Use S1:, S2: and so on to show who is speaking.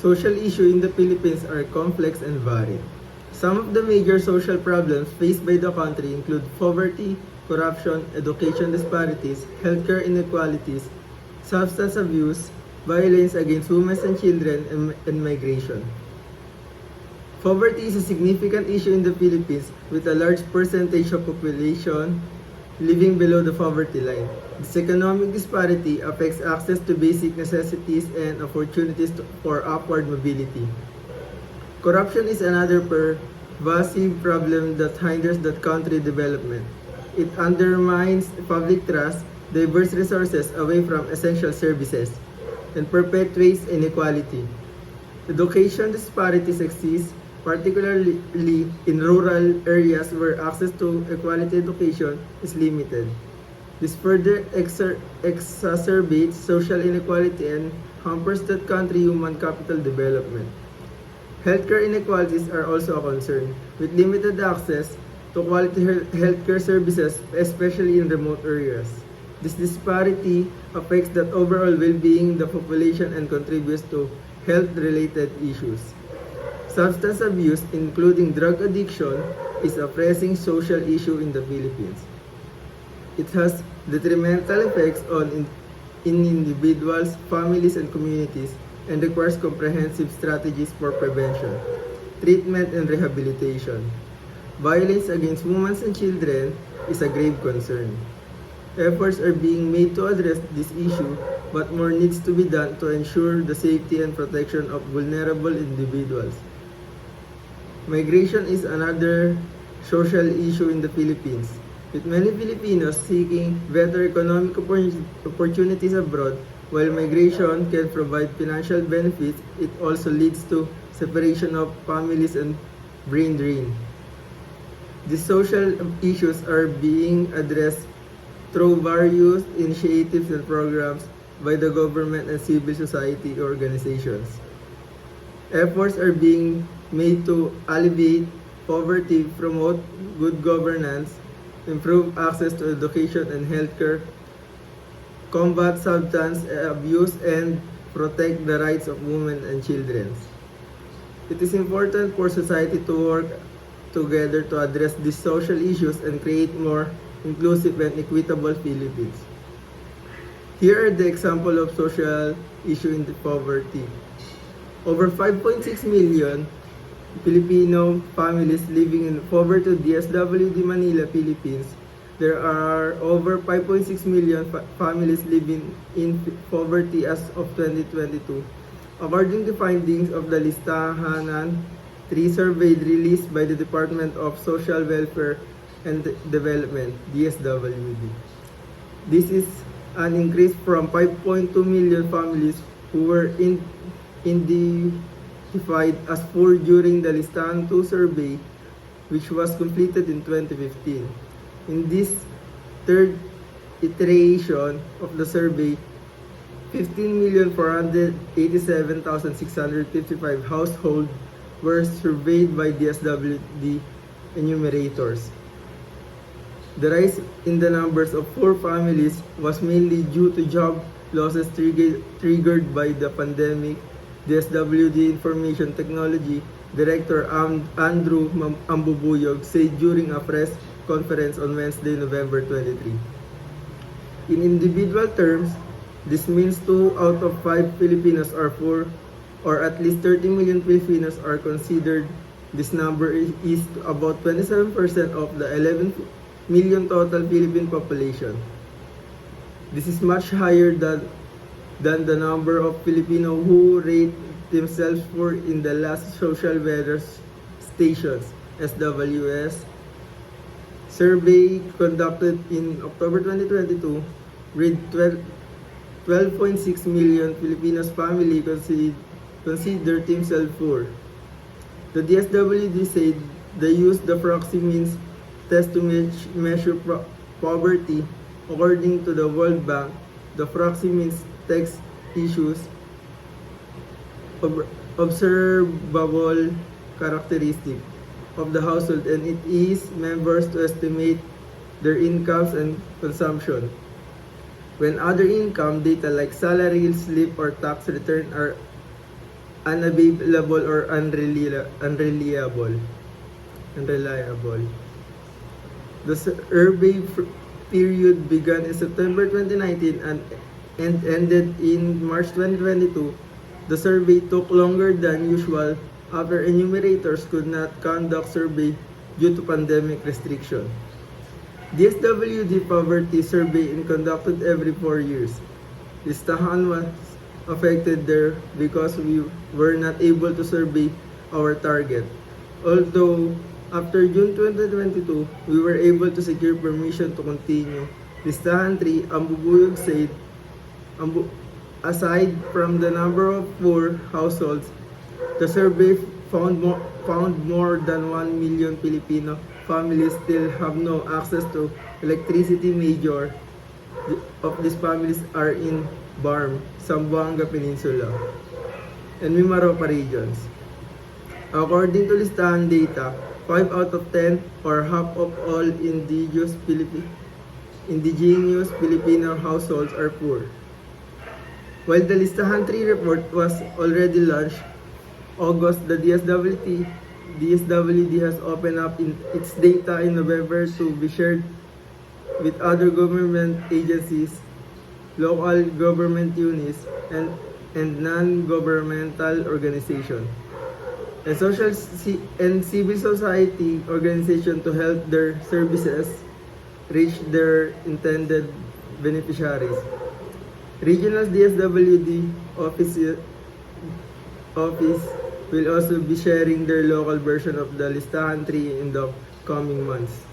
S1: Social issues in the Philippines are complex and varied. Some of the major social problems faced by the country include poverty, corruption, education disparities, healthcare inequalities, substance abuse, violence against women and children, and migration. Poverty is a significant issue in the Philippines with a large percentage of population living below the poverty line. This economic disparity affects access to basic necessities and opportunities for upward mobility. Corruption is another pervasive problem that hinders the country development. It undermines public trust, diverts resources away from essential services, and perpetuates inequality. Education disparities exist, particularly in rural areas where access to quality education is limited. This further exacerbates social inequality and hampers that country human capital development. Healthcare inequalities are also a concern, with limited access to quality healthcare services, especially in remote areas. This disparity affects the overall well-being of the population and contributes to health-related issues. Substance abuse, including drug addiction, is a pressing social issue in the Philippines. It has detrimental effects on individuals, families, and communities, and requires comprehensive strategies for prevention, treatment, and rehabilitation. Violence against women and children is a grave concern. Efforts are being made to address this issue, but more needs to be done to ensure the safety and protection of vulnerable individuals. Migration is another social issue in the Philippines, with many Filipinos seeking better economic opportunities abroad. While migration can provide financial benefits, it also leads to separation of families and brain drain. These social issues are being addressed through various initiatives and programs by the government and civil society organizations. Efforts are being made to alleviate poverty, promote good governance, improve access to education and healthcare, combat substance abuse, and protect the rights of women and children. It is important for society to work together to address these social issues and create more inclusive and equitable Philippines. Here are the example of social issue in the poverty. Over 5.6 million Filipino families living in poverty DSWD Manila, Philippines. There are over 5.6 million families living in poverty as of 2022. According to findings of the Listahanan 3 survey released by the Department of Social Welfare and Development, DSWD. This is an increase from 5.2 million families who were identified as poor during the Listahan 2 survey, which was completed in 2015. In this third iteration of the survey, 15,487,655 households were surveyed by DSWD enumerators. The rise in the numbers of poor families was mainly due to job losses triggered by the pandemic. DSWD Information Technology Director Andrew Ambubuyog said during a press conference on Wednesday, November 23. In individual terms, this means 2 out of 5 Filipinos are poor, or at least 30 million Filipinos are considered. This number is about 27% of the 11 million total Philippine population. This is much higher than the number of Filipinos who rate themselves poor in the last social weather stations SWS survey conducted in October 2022 with 12.6 million Filipinos family consider themselves poor. The DSWD said they use the proxy means test to measure poverty. According to the World Bank, the proxy means takes issues observable characteristic of the household and it is members to estimate their incomes and consumption. When other income data like salary, slip, or tax return are unavailable or unreliable. The survey period began in September 2019 and ended in March 2022. The survey took longer than usual after enumerators could not conduct survey due to pandemic restriction. DSWD poverty survey is conducted every 4 years. Listahan was affected there because we were not able to survey our target. Although after June 2022, we were able to secure permission to continue. Listahan 3, Ambubuyog said, aside from the number of poor households, the survey found more than 1 million Filipino families still have no access to electricity. Major of these families are in Barm, Zamboanga Peninsula, and Mimaropa regions. According to listahan data, 5 out of 10 or half of all indigenous Filipino households are poor. While the Listahan 3 report was already launched August, the DSWD has opened up its data in November to be shared with other government agencies, local government units, and non-governmental organizations, and civil society organizations to help their services reach their intended beneficiaries. Regional DSWD office will also be sharing their local version of the Listahan 3 in the coming months.